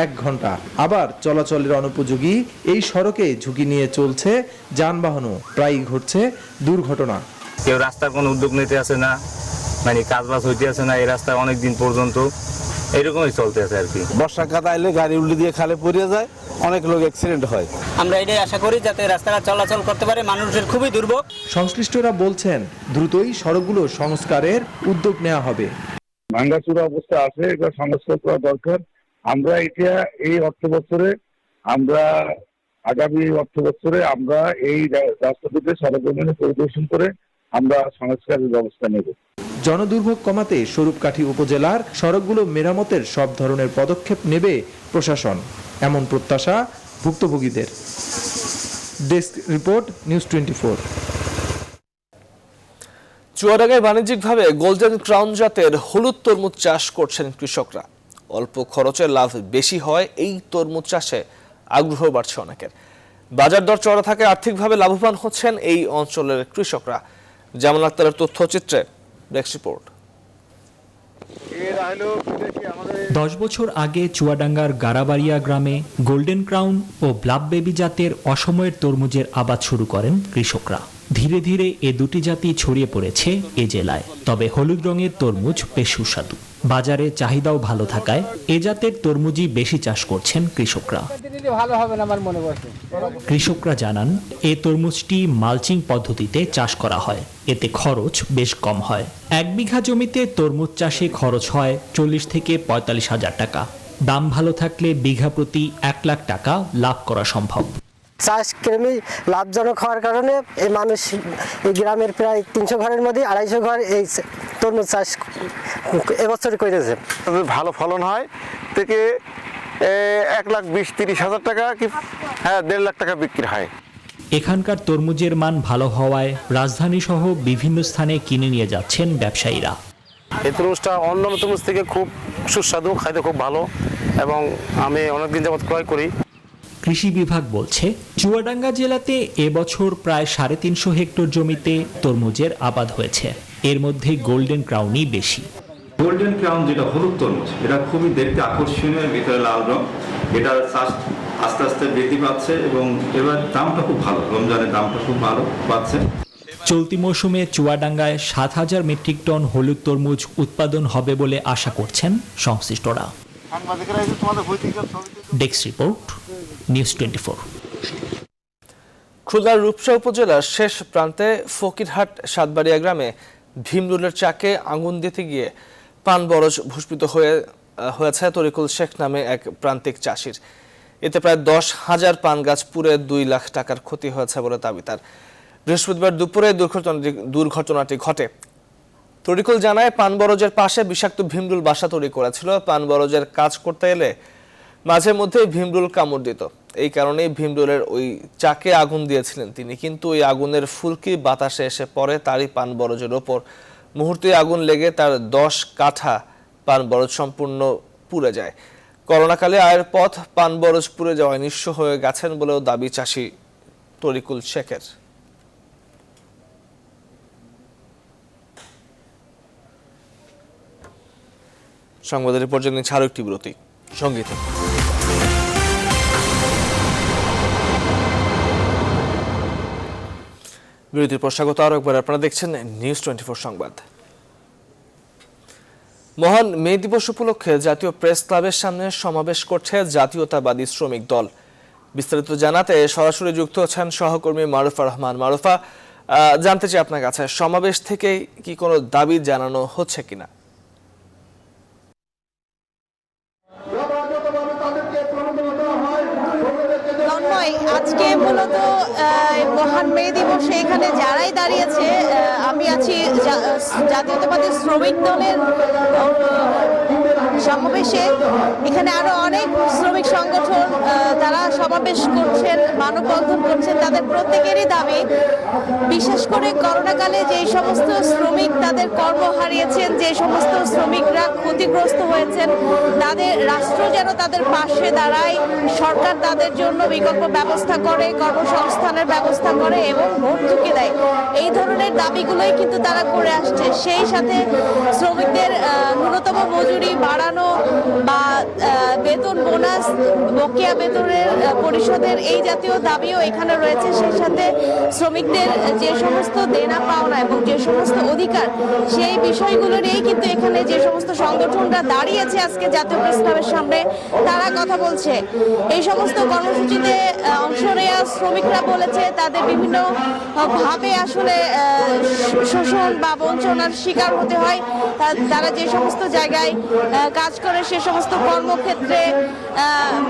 1 ঘন্টা। আবার চলাচলের অনুপযোগী এই সড়কে ঝুঁকি নিয়ে চলছে যানবাহনও, প্রায়ই ঘটছে দুর্ঘটনা। কেউ রাস্তার কোনো উদ্যোগ নিতে আসে না, মানে কাজবাজ হইতে আসে না। এই রাস্তায় অনেক দিন পর্যন্ত এরকমই চলতে আছে আর কি। বর্ষাকাল আইলে গাড়ি উল্টে দিয়ে খালে পড়ে যায়, অনেক লোক অ্যাক্সিডেন্ট হয়। আমরা এটাই আশা করি যাতে রাস্তাটা চলাচল করতে পারে, মানুষের খুবই দুর্ভোগ। সংশ্লিষ্টরা বলছেন দ্রুতই সড়কগুলো সংস্কারের উদ্যোগ নেওয়া হবে। ভাঙ্গাচুরা অবস্থা আছে, এটা সংস্কার করা দরকার। আমরা এটা এই অর্থ বছরে, আমরা আগামী অর্থ বছরে আমরা এই রাস্তাটিতে সরজমিনে পরিদর্শন করে আমরা সংস্কারের ব্যবস্থা নেব। জনদুর্ভোগ কমাতে স্বরূপকাঠি উপজেলার সড়কগুলো মেরামতের সব ধরনের পদক্ষেপ নেবে প্রশাসন, এমন প্রত্যাশা ভুক্তভোগীদের। Desk report, news 24। চুয়াডাঙ্গায় বাণিজ্যিকভাবে গোল্ডেন ক্রাউন জাতের হলুদ তরমুজ চাষ করছেন কৃষকরা। অল্প খরচে লাভ বেশি হয় এই তরমুজ চাষে আগ্রহ বাড়ছে অনেকের। বাজার দর চড়া থাকে আর্থিকভাবে লাভবান হচ্ছেন এই অঞ্চলের কৃষকরা। জামাল আক্তারের তথ্যচিত্রে ডেস্ক রিপোর্ট। 10 বছর আগে চুয়াডাঙ্গার গারাবাড়িয়া গ্রামে গোল্ডেন ক্রাউন ও ব্লাব বেবি জাতের অসময়ের তরমুজের আবাদ শুরু করেন কৃষকরা। ধীরে ধীরে এ দুটি জাতি ছড়িয়ে পড়েছে এ জেলায়। তবে হলুদ রঙের তরমুজ বেশ সুস্বাদু। বাজারে চাহিদাও ভালো থাকায় এ জাতের তরমুজই বেশি চাষ করছেন কৃষকরা। কৃষকরা জানান, এ তরমুজটি মালচিং পদ্ধতিতে চাষ করা হয়, এতে খরচ বেশ কম হয়। 1 বিঘা জমিতে তরমুজ চাষে খরচ হয় 40 থেকে 45 হাজার টাকা। দাম ভালো থাকলে বিঘা প্রতি 1 লাখ টাকা লাভ করা সম্ভব। চাষ কর্মী লাভজনক হওয়ার কারণে এই মানুষ এই গ্রামের প্রায় 300 ঘরের মধ্যে 250 ঘর এই তরমুজ চাষ এবছর করেছে। ভালো ফলন হয় থেকে 1,20,30 হাজার টাকা কি 1.5 লাখ টাকা বিক্রি হয়। এখানকার তরমুজের মান ভালো হওয়ায় রাজধানী সহ বিভিন্ন স্থানে কিনে নিয়ে যাচ্ছেন ব্যবসায়ীরা। এই তরমুজটা অন্য তরমুজ থেকে খুব সুস্বাদু, খাইতে খুব ভালো এবং আমি অনেকদিন যাবত ক্রয় করি। কৃষি বিভাগ বলছে, চুয়াডাঙ্গা জেলাতে এবছর প্রায় 350 হেক্টর জমিতে তরমুজের আবাদ হয়েছে। এর মধ্যে গোল্ডেন ক্রাউনই বেশি। গোল্ডেন ক্রাউন যেটা হলুদ তরমুজ, এটা খুবই দেখতে আকর্ষণীয়, ভিতরে লাল রং। এটার চাষ আস্তে আস্তে বৃদ্ধি পাচ্ছে এবং এবার দামটা খুব ভালো, রমজানের দামটা খুব ভালো পাচ্ছে। চলতি মৌসুমে চুয়াডাঙ্গায় 7,000 মেট্রিক টন হলুদ তরমুজ উৎপাদন হবে বলে আশা করছেন সংশ্লিষ্টরা। Desk report, news 24। খুলনার রূপসা উপজেলার শেষ প্রান্তে ফকিরহাট সাতবাড়িয়া গ্রামে ভীমরুলের চাকে আগুন দিতে গিয়ে পান বরজ ভূস্মিত হয়েছে তরিকুল শেখ নামে এক প্রান্তিক চাষির। এতে প্রায় 10,000 পান গাছ পুড়ে 2 লাখ টাকার ক্ষতি হয়েছে বলে দাবি তার। বৃহস্পতিবার দুপুরে দুর্ঘটনাটি ঘটে। তরিকুল জানায়, পান বরজের পাশে বিষাক্ত ভীমরুল বাসা তৈরি করেছিল। পান বরজের কাজ করতে এলে মাঝে মধ্যে ভীমরুল কামড় দিত। এই কারণেই ভীমরুলের ওই চাকে আগুন দিয়েছিলেন তিনি। কিন্তু ওই আগুনের ফুলকি বাতাসে এসে পড়ে তারই পান বরজের ওপর। মুহূর্তে আগুন লেগে তার 10 কাঠা পান বরজ সম্পূর্ণ পুড়ে যায়। করোনাকালে আয়ের পথ পান বরজ পুড়ে যাওয়ায় নিঃস্ব হয়ে গেছেন বলেও দাবি চাষি তরিকুল শেখের। সংবাদের রিপোর্টে নিচ্ছে আরো একটি বিরতি। সঙ্গীত বিরতির পর স্বাগত আরো একবার। আপনারা দেখছেন নিউজ 24 সংবাদ। মহান মে দিবস উপলক্ষে জাতীয় প্রেস ক্লাবের সামনে সমাবেশ করছে জাতীয়তাবাদী শ্রমিক দল। বিস্তারিত জানাতে সরাসরি যুক্ত আছেন সহকর্মী মারুফা রহমান। মারুফা, জানতে চাই আপনার কাছে, সমাবেশ থেকে কি কোনো দাবি জানানো হচ্ছে কিনা? আজকে মূলত মহান মে দিবসে এখানে যারাই দাঁড়িয়েছে, আমি আছি জাতীয়তাবাদী শ্রমিক দলের সমাবেশে। এখানে আরো অনেক শ্রমিক সংগঠন তারা সমাবেশ করছেন, মানববন্ধন করছেন। তাদের প্রত্যেকেরই দাবি, বিশেষ করে করোনাকালে যে সমস্ত শ্রমিক তাদের কর্ম হারিয়েছেন, যে সমস্ত শ্রমিকরা ক্ষতিগ্রস্ত হয়েছেন, তাদের রাষ্ট্র যেন তাদের পাশে দাঁড়ায়, সরকার তাদের জন্য বিকল্প ব্যবস্থা করে, কর্মসংস্থানের ব্যবস্থা করে এবং ভর্তুকি দেয়। এই ধরনের দাবিগুলোই কিন্তু তারা করে আসছে। সেই সাথে শ্রমিকদের ন্যূনতম মজুরি বাড়ানো বা বেতন বোনাস, বকেয়া বেতনের পরিশোধের এই জাতীয় দাবিও এখানে রয়েছে। সেই সাথে শ্রমিকদের যে সমস্ত দেনা পাওনা এবং যে সমস্ত অধিকার, সেই বিষয়গুলো নিয়েই কিন্তু এখানে যে সমস্ত সংগঠনরা দাঁড়িয়েছে আজকে জাতীয় প্রেস ক্লাবের সামনে, তারা কথা বলছে। এই সমস্ত কর্মসূচিতে অংশ নেওয়া শ্রমিকরা বলেছে তাদের বিভিন্ন ভাবে আসলে শোষণ বা বঞ্চনার শিকার হতে হয়। তারা যে সমস্ত জায়গায় কাজ করে সে সমস্ত কর্মক্ষেত্রে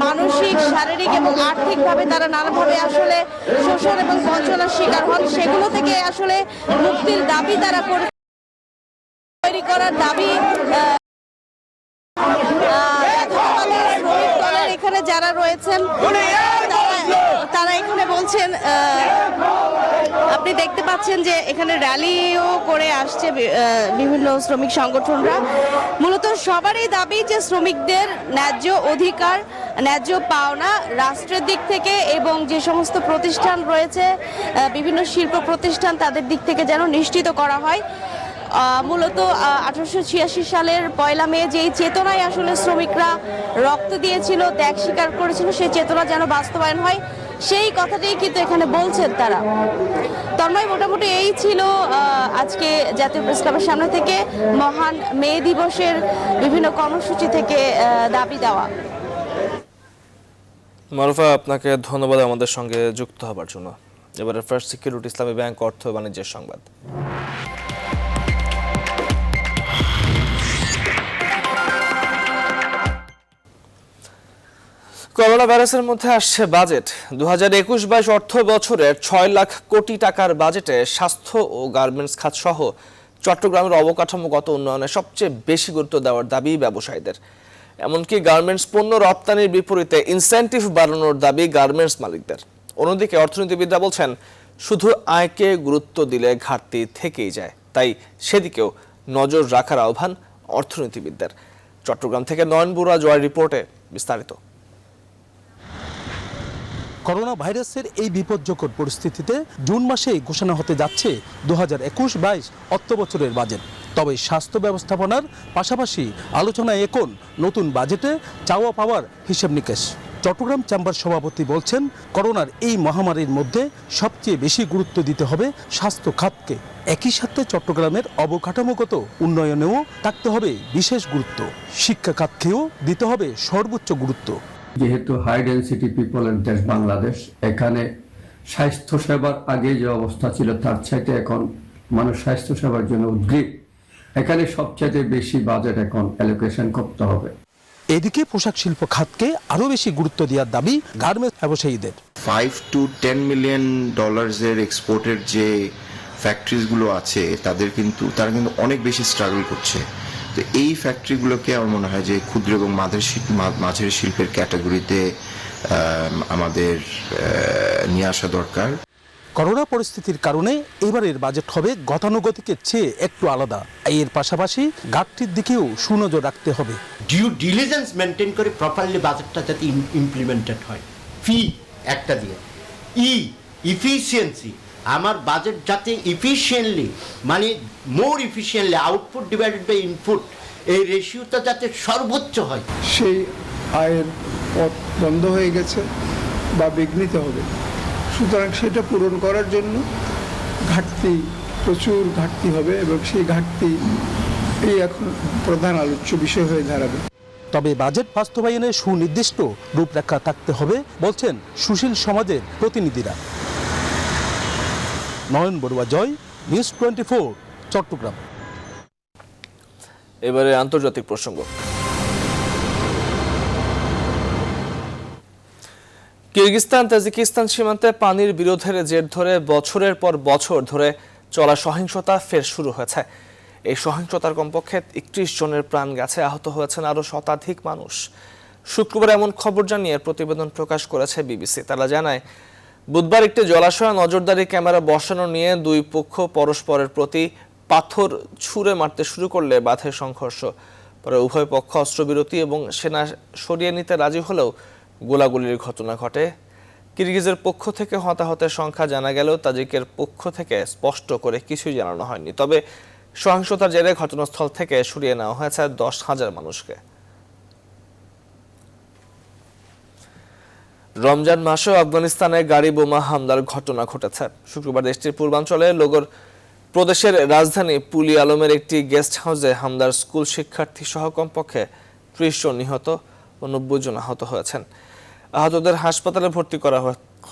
মানসিক, শারীরিক এবং আর্থিকভাবে তারা নানাভাবে আসলে শোষণ এবং বঞ্চনার শিকার হন। সেগুলো থেকে আসলে মুক্তির দাবি তারা করে, তৈরি করার দাবি শ্রমিক দলের এখানে যারা রয়েছেন তারা এখানে বলছেন। আপনি দেখতে পাচ্ছেন যে এখানে র্যালিও করে আসছে বিভিন্ন শ্রমিক সংগঠনরা। মূলত সবারই দাবি যে শ্রমিকদের ন্যায্য অধিকার, ন্যায্য পাওনা রাষ্ট্রের দিক থেকে এবং যে সমস্ত প্রতিষ্ঠান রয়েছে, বিভিন্ন শিল্প প্রতিষ্ঠান, তাদের দিক থেকে যেন নিশ্চিত করা হয়। মূলত 1886 সালের 1 মে যেই চেতনায় আসলে শ্রমিকরা রক্ত দিয়েছিল, ত্যাগ স্বীকার করেছিল, সেই চেতনা যেন বাস্তবায়ন হয়, সেই কথাটাই কিন্তু এখানে বলছেন তারা। তন্ময়, মোটামুটি এই ছিল আজকে জাতীয় প্রেস ক্লাবের সামনে থেকে মহান মে দিবসের বিভিন্ন কর্মসূচি থেকে দাবি দেওয়া। মারুফা, আপনাকে ধন্যবাদ আমাদের সঙ্গে যুক্ত হবার জন্য। এবারে ফার্স্ট সিকিউরিটি ইসলামী ব্যাংক অর্থ বাণিজ্যের সংবাদ। করোনা ভাইরাসের মধ্যে আসছে বাজেট। 2021-22 অর্থ বছরের 6 লাখ কোটি টাকার বাজেটে স্বাস্থ্য ও গার্মেন্টস খাত সহ চট্টগ্রামের অবকাঠামোগত উন্নয়নে সবচেয়ে বেশি গুরুত্ব দেওয়ার দাবি ব্যবসায়ীদের। এমনকি গার্মেন্টস পণ্য রপ্তানির বিপরীতে ইনসেন্টিভ বাড়ানোর দাবি গার্মেন্টস মালিকদের। অন্যদিকে অর্থনীতিবিদরা বলছেন, শুধু আয়কে গুরুত্ব দিলে ঘাটতি থেকেই যায়, তাই সেদিকেও নজর রাখার আহ্বান অর্থনীতিবিদদের। চট্টগ্রাম থেকে নয়ন বুরা জয়ের রিপোর্টে বিস্তারিত। করোনা ভাইরাসের এই বিপজ্জনক পরিস্থিতিতে জুন মাসেই ঘোষণা হতে যাচ্ছে 2021-22 অর্থ বছরের বাজেট। তবে স্বাস্থ্য ব্যবস্থাপনার পাশাপাশি আলোচনায় এখন নতুন বাজেটে চাওয়া পাওয়ার হিসেব নিকেশ। চট্টগ্রাম চেম্বার সভাপতি বলছেন, করোনার এই মহামারীর মধ্যে সবচেয়ে বেশি গুরুত্ব দিতে হবে স্বাস্থ্য খাতকে। একই সাথে চট্টগ্রামের অবকাঠামোগত উন্নয়নেও থাকতে হবে বিশেষ গুরুত্ব। শিক্ষা খাতকেও দিতে হবে সর্বোচ্চ গুরুত্ব। যেহেতু হাই ডেন্সিটি পিপলের দেশ বাংলাদেশ, এখানে স্বাস্থ্য সেবার আগে যে অবস্থা ছিল তার চাইতে এখন মানুষ স্বাস্থ্য সেবার জন্য উদ্গ্রীব। এখানে সবচাইতে বেশি বাজেট এখন অ্যালোকেশন করতে হবে। এদিকে পোশাক শিল্প খাতকে আরো বেশি গুরুত্ব দেওয়ার দাবি গার্মেন্টস ব্যবসায়ীদের। $5 to $10 মিলিয়ন এক্সপোর্টের যে ফ্যাক্টরিজগুলো আছে তারা কিন্তু অনেক বেশি স্ট্রাগল করছে। তো এই ফ্যাক্টরিগুলোকে আমার মনে হয় যে ক্ষুদ্র এবং মাঝারি শিল্পের ক্যাটাগরিতে আমাদের নিয়ে আসা দরকার। করোনা পরিস্থিতির কারণে এবারের বাজেট হবে গতানুগতিকের চেয়ে একটু আলাদা। এর পাশাপাশি ঘাটতির দিকেও সুনজর রাখতে হবে। ডিউ ডিলিজেন্স মেনটেন করে প্রপারলি বাজেটটা যাতে ইমপ্লিমেন্টেড হয়। ফি একটা দিয়ে ইফিসিয়েন্সি, আমার বাজেট যাতে ইফিশিয়েন্টলি মানে মোর ইফিশিয়েন্টলি আউটপুট ডিভাইডেড বাই ইনপুট, এই রেশিওটা যাতে সর্বোচ্চ হয়। সেই আয়ের পথ বন্ধ হয়ে গেছে বা বিঘ্নিত হবে, সুতরাং সেটা পূরণ করার জন্য প্রচুর ঘাটতি হবে এবং সেই ঘাটতি এই এখন প্রধান আলোচ্য বিষয় হয়ে দাঁড়াবে। তবে বাজেট বাস্তবায়নের সুনির্দিষ্ট রূপরেখা থাকতে হবে বলছেন সুশীল সমাজের প্রতিনিধিরা। নয়ন বড়ুয়া জয়, নিউজ 24, চট্টগ্রাম। এবারে আন্তর্জাতিক প্রসঙ্গ। কিরগিজস্তান তাজিকিস্তান সীমান্তে পানির বিরোধের জের ধরে বছরের পর বছর ধরে চলা সহিংসতা ফের শুরু হয়েছে। এই সহিংসতার কমপক্ষে 31 জনের প্রাণ গেছে, আহত হয়েছেন আরও শতাধিক মানুষ। শুক্রবার এমন খবর জানিয়ে প্রতিবেদন প্রকাশ করেছে বিবিসি। তারা জানায়, বুধবার একটি জলাশয়ে নজরদারি ক্যামেরা বসানো নিয়ে দুই পক্ষ পরস্পরের প্রতি পাথর ছুঁড়ে মারতে শুরু করলে বাধে সংঘর্ষ। পরে উভয় পক্ষ অস্ত্রবিরতি এবং সেনা সরিয়ে নিতে রাজি হলেও গোলাগুলির ঘটনা ঘটে। কিরগিজের পক্ষ থেকে হতাহতের সংখ্যা জানা গেলেও তাজিকের পক্ষ থেকে স্পষ্ট করে কিছুই জানানো হয়নি। তবে সহিংসতার জেরে ঘটনাস্থল থেকে সরিয়ে নেওয়া হয়েছে 10,000 মানুষকে। রমজান মাসেও আফগানিস্তানে গাড়ি বোমা হামলার ঘটনা ঘটেছে। শুক্রবার দেশটির পূর্বাঞ্চলে লোগর প্রদেশের রাজধানী পুলি আলমের একটি গেস্ট হাউসে হামলার স্কুল শিক্ষার্থী সহ কমপক্ষে 30 জন নিহত ও 90 জন আহত হয়েছেন। আহতদের হাসপাতালে ভর্তি করা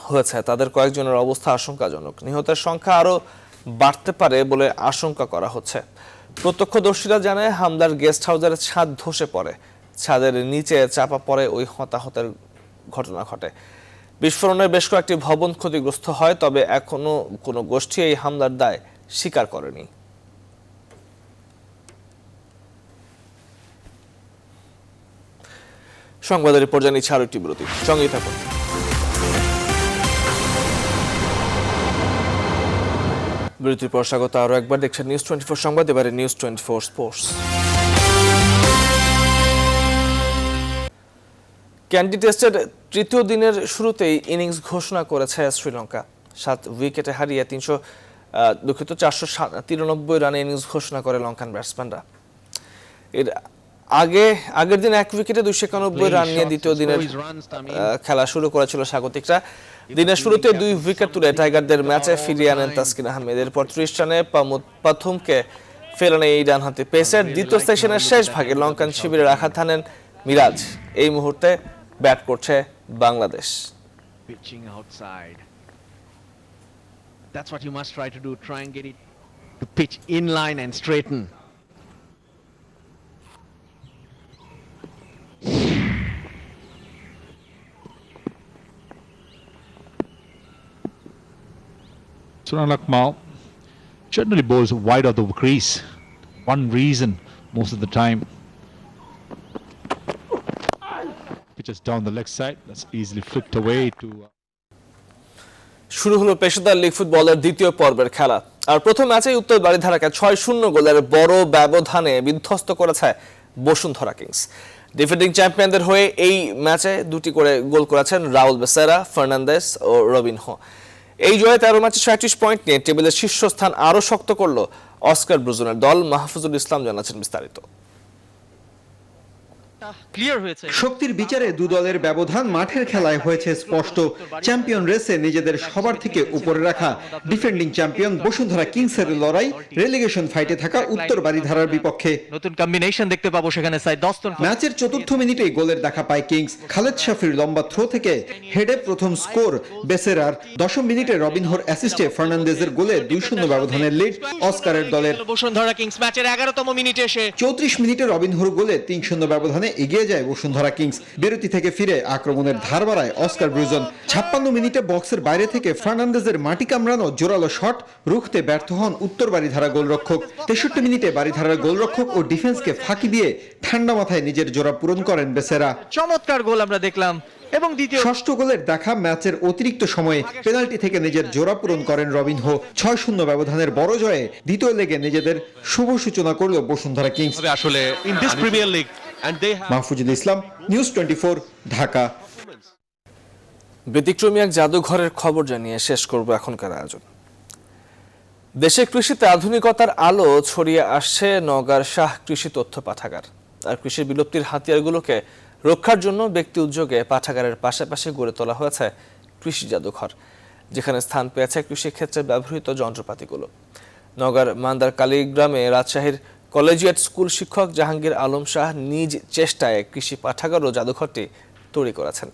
হয়েছে। তাদের কয়েকজনের অবস্থা আশঙ্কাজনক। নিহতের সংখ্যা আরও বাড়তে পারে বলে আশঙ্কা করা হচ্ছে। প্রত্যক্ষদর্শীরা জানায়, হামলার গেস্ট হাউসের ছাদ ধসে পড়ে। ছাদের নিচে চাপা পড়ে ওই হতাহতের ঘটনা ঘটে। বিস্ফোরণে বেশ কয়েকটি ভবন ক্ষতিগ্রস্ত হয়, তবে এখনো কোনো গোষ্ঠী এই হামলার দায় স্বীকার করেনি। সংবাদের পর্যায়ে নিচ্ছে আরো একটি বিরতি, সঙ্গেই থাকুন। বিরতির পর স্বাগত আরো একবার, দেখছেন নিউজ 24 সংবাদ। এবারে নিউজ 24 স্পোর্টস। ক্যান্ডি টেস্টের তৃতীয় দিনের শুরুতেই ইনিংস ঘোষণা করেছে শ্রীলঙ্কা। 7 উইকেটে হারিয়ে 493 রানে ইনিংস ঘোষণা করে লঙ্কান ব্যাটসম্যানরা। এর আগের দিন 1 উইকেটে 291 রান নিয়ে দ্বিতীয় দিনের খেলা শুরু করেছিল স্বাগতিকরা। দিনের শুরুতে 2 উইকেট তুলে টাইগারদের ম্যাচে ফিরিয়ে আনেন তাসকিন আহমেদ। এরপর 30 রানে প্রথমকে ফেরানে এই ডানহাতি পেসার। দ্বিতীয় সেশনের শেষ ভাগে লঙ্কান শিবিরের আঘাত হানেন মিরাজ। এই মুহূর্তে ব্যাট করছে Bangladesh. That's what you must try to do. Try and get it to pitch in line and straighten. Suranakmal generally bowls wide of the crease. One reason most of the time. Pitches down the leg side. That's easily flipped away to. শুরু হলো পেশাদার লীগ ফুটবলের দ্বিতীয় পর্বের খেলা। আর প্রথম ম্যাচেই উত্তর বারিধারাকে 6-0 গোলের বড় ব্যবধানে বিধ্বস্ত করেছে বসুন্ধরা কিংস। ডিফেন্ডিং চ্যাম্পিয়নদের হয়ে এই ম্যাচে 2টি করে গোল করেছেন রাউল বেসেরা, ফার্নান্দেস ও রবিনহো। এই জয়ে 13 ম্যাচে 37 পয়েন্ট নিয়ে টেবিলের শীর্ষস্থান আরও শক্ত করল অস্কার ব্রুজনের দল। মাহফুজুল ইসলাম জানাচ্ছেন বিস্তারিত। শক্তির বিচারে দু দলের ব্যবধান মাঠের খেলায় হয়েছে স্পষ্ট। চ্যাম্পিয়ন রেসে নিজেদের সবার থেকে উপরে রাখা ডিফেন্ডিং চ্যাম্পিয়ন বসুন্ধরা কিংসের লড়াই রেলিগেশন ফাইটে থাকা উত্তর বারিধারার বিপক্ষে। নতুন কম্বিনেশন দেখতে পাবো সেখানে। ম্যাচের 4র্থ মিনিটেই গোলের দেখা পায় কিংস। খালেদ শাফির লম্বা থ্রো থেকে হেডে প্রথম স্কোর বেসেরার। 10ম মিনিটে রবিনহোর অ্যাসিস্টে ফার্নান্দেজের গোলে 2-0 ব্যবধানের লিড অস্কারের দলের। বসুন্ধরা কিংস ম্যাচের 11তম মিনিটে এসে 34 মিনিটে রবিনহোর গোলে 3-0 ব্যবধানে এগিয়ে যায় বসুন্ধরা কিংস। বিরতি থেকে ফিরে আক্রমণের ধার বাড়ায় অস্কার ব্রুজন। 56 মিনিটে বক্সের বাইরে থেকে ফার্নান্দেজের মাটি কামড়ানো জোরালো শট রুখতে ব্যর্থ হন উত্তর বারিধারা গোলরক্ষক। 63 মিনিটে বারিধারার গোলরক্ষক ও ডিফেন্সকে ফাঁকি দিয়ে ঠান্ডা মাথায় নিজের জোড়া পূরণ করেন বেসেরা। চমৎকার গোল আমরা দেখলাম। এবং দ্বিতীয় 6ষ্ঠ গোলের দেখা ম্যাচের অতিরিক্ত সময়ে পেনাল্টি থেকে নিজের জোড়া পূরণ করেন রবিনহো। 6-0 ব্যবধানের বড় জয়ে দ্বিতীয় লেগে নিজেদের শুভ সূচনা করল বসুন্ধরা কিংস। আসলে in this premier league Mahfuzul Islam, news 24, Dhaka. ব্যতিক্রমী এক জাদুঘরের খবর জানিয়ে শেষ করব এখনকার আয়োজন। দেশে কৃষিতে আধুনিকতার আলো ছড়িয়ে আসছে নওগাঁর শাহ কৃষি তথ্য পাঠাগার। আর কৃষির বিলুপ্তির হাতিয়ারগুলোকে রক্ষার জন্য ব্যক্তি উদ্যোগে পাঠাগারের পাশাপাশি গড়ে তোলা হয়েছে কৃষি জাদুঘর, যেখানে স্থান পেয়েছে কৃষিক্ষেত্রে ব্যবহৃত যন্ত্রপাতিগুলো। নওগাঁর মান্দার কালীগ্রামে রাজশাহীর কলেজিয়েট স্কুল শিক্ষক জাহাঙ্গীর আলম শাহ নিজ চেষ্টায় কৃষি পাঠাগার ও জাদুঘরটি তৈরি করেছেন।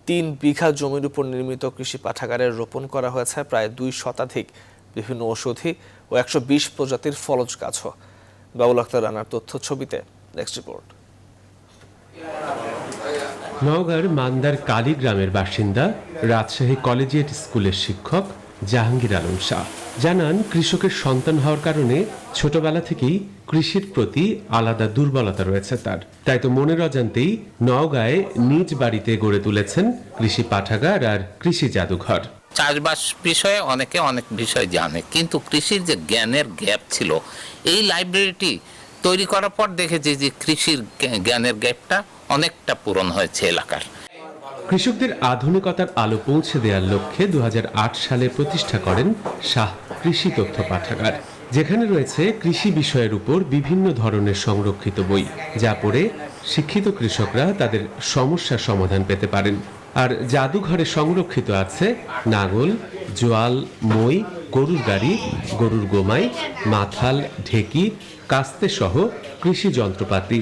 3 বিঘা জমির উপর নির্মিত কৃষি পাঠাগারে রোপণ করা হয়েছে প্রায় 2 শতাধিক বিভিন্ন ঔষধি ও 120 প্রজাতির ফলজ গাছও। বাবুল আক্তার রানার তথ্য ছবিতে নেক্সট রিপোর্ট। নওগাঁর মান্দার কালী গ্রামের বাসিন্দা রাজশাহী কলেজিয়েট স্কুলের শিক্ষক জাহাঙ্গীর আলম শাহ জানান, কৃষকের সন্তান হওয়ার কারণে ছোটবেলা থেকেই কৃষির প্রতি আলাদা দুর্বলতা রয়েছে তার। তাই তো মনের অজান্তেই নওগাঁয় নিজ বাড়িতে গড়ে তুলেছেন কৃষি পাঠাগার আর কৃষি জাদুঘর। চাষবাস বিষয়ে অনেকে অনেক বিষয় জানে, কিন্তু কৃষির যে জ্ঞানের গ্যাপ ছিল, এই লাইব্রেরিটি তৈরি করার পর দেখেছি যে কৃষির জ্ঞানের গ্যাপটা অনেকটা পূরণ হয়েছে এলাকার। কৃষকদের আধুনিকতার আলো পৌঁছে দেওয়ার লক্ষ্যে 2008 সালে প্রতিষ্ঠা করেন শাহ কৃষি তথ্য পাঠাগার, যেখানে রয়েছে কৃষি বিষয়ের উপর বিভিন্ন ধরনের সংরক্ষিত বই, যা পড়ে শিক্ষিত কৃষকরা তাদের সমস্যার সমাধান পেতে পারেন। আর জাদুঘরে সংরক্ষিত আছে নাঙল, জোয়াল, মই, গরুর গাড়ি, গরুর গোমাই, মাথাল, ঢেকি, কাস্তে সহ কৃষি যন্ত্রপাতি।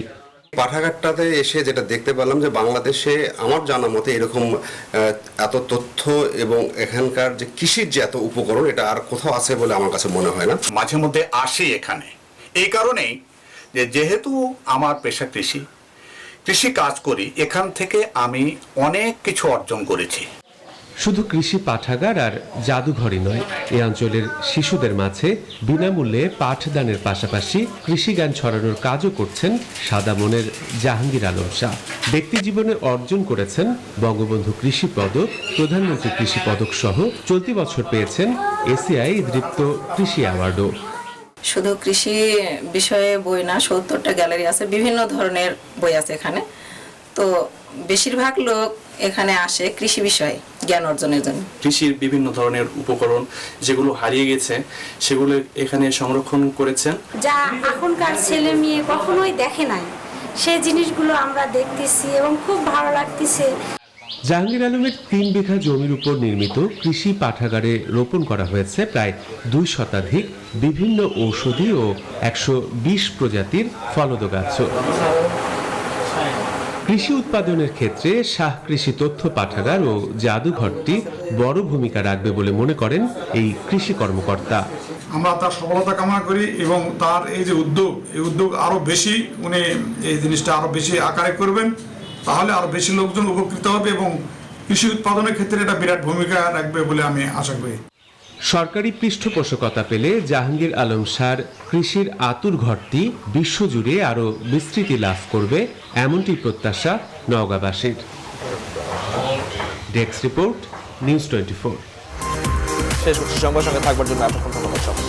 পাঠাগারটাতে এসে যেটা দেখতে পেলাম যে বাংলাদেশে আমার জানা মতে এরকম এত তথ্য এবং এখানকার যে কৃষির যে এত উপকরণ, এটা আর কোথাও আছে বলে আমার কাছে মনে হয় না। মাঝে মধ্যে আসি এখানে এই কারণেই যে যেহেতু আমার পেশা কৃষি কাজ করি, এখান থেকে আমি অনেক কিছু অর্জন করেছি। শুধু কৃষি পাঠাগার আর জাদুঘরই নয়, এই অঞ্চলের শিশুদের মাঝে বিনামূল্যে পাঠদানের পাশাপাশি কৃষি জ্ঞান ছড়ানোর কাজও করছেন সাদা মনের জাহাঙ্গীর আলম শাহ। ব্যক্তি জীবনে অর্জন করেছেন বঙ্গবন্ধু কৃষি পদক, প্রধানমন্ত্রী কৃষি পদক সহ চলতি বছর পেয়েছেন এসিআই দৃপ্ত কৃষি অ্যাওয়ার্ডও। শুধু কৃষি বিষয়ে বই না, 70টা গ্যালারি আছে, বিভিন্ন ধরনের বই আছে এখানে। তো বেশিরভাগ লোক এখানে আসে কৃষি বিষয়ে জ্ঞান অর্জনের জন্য। কৃষির বিভিন্ন ধরনের উপকরণ যেগুলো হারিয়ে গেছে সেগুলো এখানে সংরক্ষণ করেছেন, যা এখনকার ছেলে মেয়ে কখনোই দেখে নাই, সেই জিনিসগুলো আমরা দেখতেছি এবং খুব ভালো লাগতেছে। জাহাঙ্গীর আলমের 3 বিঘা জমির উপর নির্মিত কৃষি পাঠাগারে রোপণ করা হয়েছে প্রায় 2 শতাধিক বিভিন্ন ঔষধি ও 120 প্রজাতির ফলদ গাছ। কৃষি উৎপাদনের ক্ষেত্রে শাহ কৃষি তথ্য পাঠাগার ও জাদুঘরটি বড় ভূমিকা রাখবে বলে মনে করেন এই কৃষি কর্মকর্তা। আমরা তার সফলতা কামনা করি এবং তার এই যে উদ্যোগ আরো বেশি, উনি এই জিনিসটা আরো বেশি আকারে করবেন, তাহলে আরো বেশি লোকজন উপকৃত হবে এবং কৃষি উৎপাদনের ক্ষেত্রে এটা বিরাট ভূমিকা রাখবে বলে আমি আশা করি। সরকারি পৃষ্ঠপোষকতা পেলে জাহাঙ্গীর আলম শাহর কৃষির আতুর ঘরটি বিশ্বজুড়ে আরো বিস্তৃতি লাভ করবে, এমনটি প্রত্যাশা নওগাঁবাসীর। Desk report, news 24। শেষ সংবাদ সঙ্গে থাকবার জন্য আপনার ধন্যবাদ।